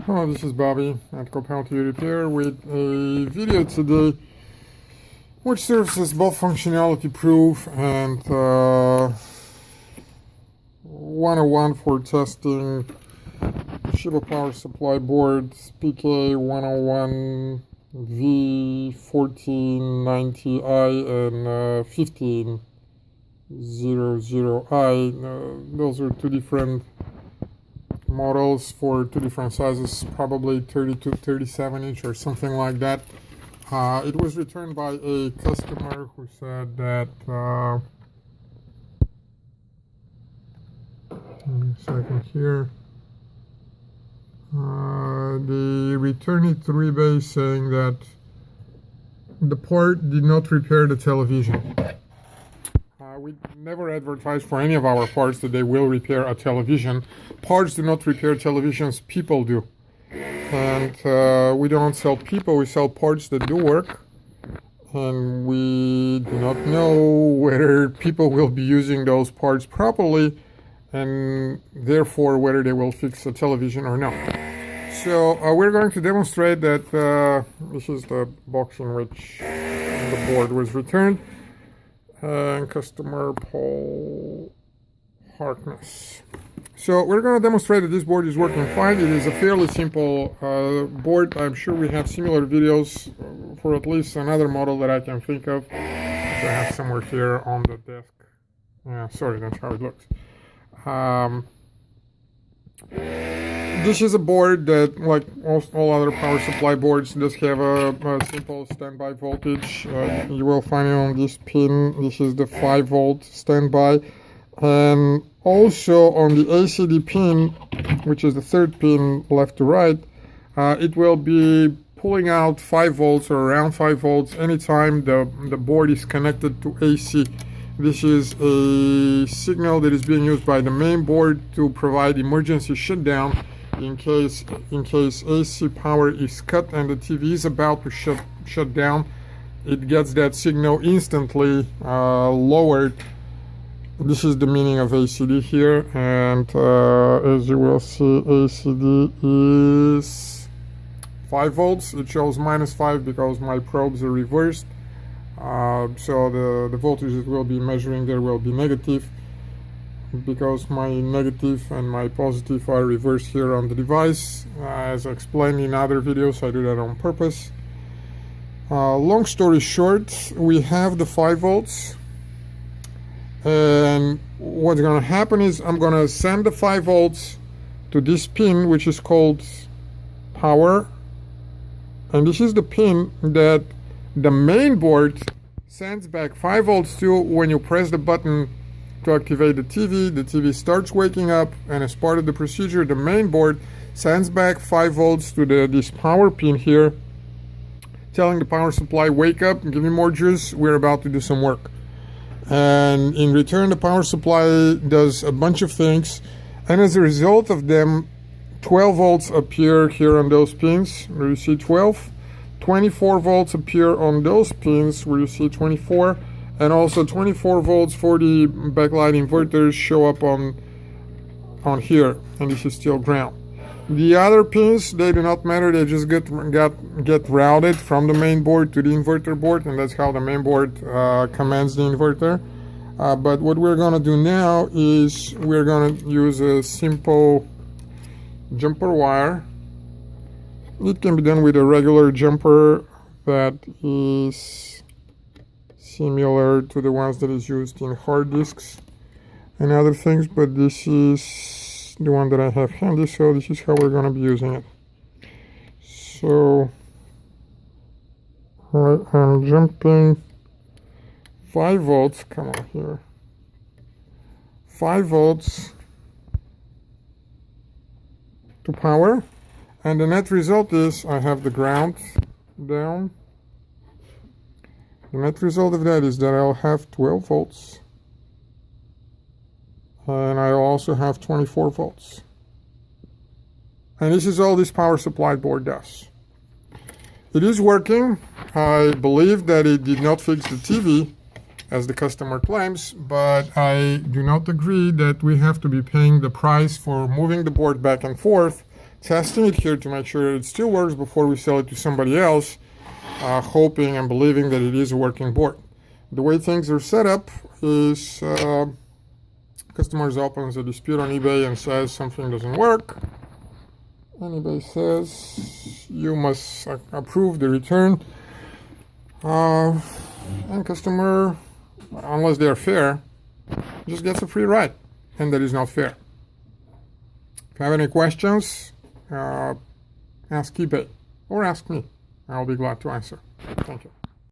Hello, this is Bobby at How to Repair with a video today which serves as both functionality proof and 101 for testing Toshiba power supply boards PK101V1490I and 1500I. Those are two different models for two different sizes, probably 32, 37 inch or something like that. It was returned by a customer who said that a second here. They returned it to eBay saying that the part did not repair the television. We never advertise for any of our parts that they will repair a television. Parts do not repair televisions, people do. And we don't sell people, we sell parts that do work. And we do not know whether people will be using those parts properly, and therefore whether they will fix a television or not. So we're going to demonstrate that this is the box in which the board was returned. And customer P.Harkness. So we're going to demonstrate that this board is working fine. It is a fairly simple board. I'm sure we have similar videos for at least another model that I can think of. I have somewhere here on the desk. Yeah, sorry, that's how it looks. This is a board that, like all other power supply boards, does have a simple standby voltage. You will find it on this pin. This is the 5-volt standby. And also on the ACD pin, which is the third pin left to right, it will be pulling out 5 volts or around 5 volts anytime the board is connected to AC. This is a signal that is being used by the main board to provide emergency shutdown in case AC power is cut and the TV is about to shut down. It gets that signal instantly lowered. This is the meaning of ACD here, and as you will see, ACD is 5 volts. It shows -5 because my probes are reversed. So the voltage that we'll be measuring there will be negative, because my negative and my positive are reversed here on the device. As I explained in other videos, I do that on purpose. Long story short, we have the 5 volts, and what's going to happen is I'm going to send the 5 volts to this pin, which is called power, and this is the pin that the main board sends back 5 volts to when you press the button to activate the TV. The TV starts waking up, and as part of the procedure, the main board sends back 5 volts to this power pin here, telling the power supply, wake up, give me more juice, we're about to do some work. And in return, the power supply does a bunch of things, and as a result of them, 12 volts appear here on those pins where you see 12. 24 volts appear on those pins where you see 24, and also 24 volts for the backlight inverters show up on here, and this is still ground. The other pins, they do not matter, they just get routed from the main board to the inverter board, and that's how the main board commands the inverter. But what we're going to do now is we're going to use a simple jumper wire. It can be done with a regular jumper that is similar to the ones that is used in hard disks and other things, but this is the one that I have handy, so this is how we're going to be using it. So I'm jumping 5 volts, come on here, 5 volts to power. And the net result is I have the ground down. The net result of that is that I'll have 12 volts. And I'll also have 24 volts. And this is all this power supply board does. It is working. I believe that it did not fix the TV, as the customer claims, but I do not agree that we have to be paying the price for moving the board back and forth testing it here to make sure that it still works before we sell it to somebody else, hoping and believing that it is a working board. The way things are set up is customers opens a dispute on eBay and says something doesn't work. And eBay says you must approve the return. And customer, unless they are fair, just gets a free ride. And that is not fair. If you have any questions, ask eBay or ask me. I'll be glad to answer. Thank you.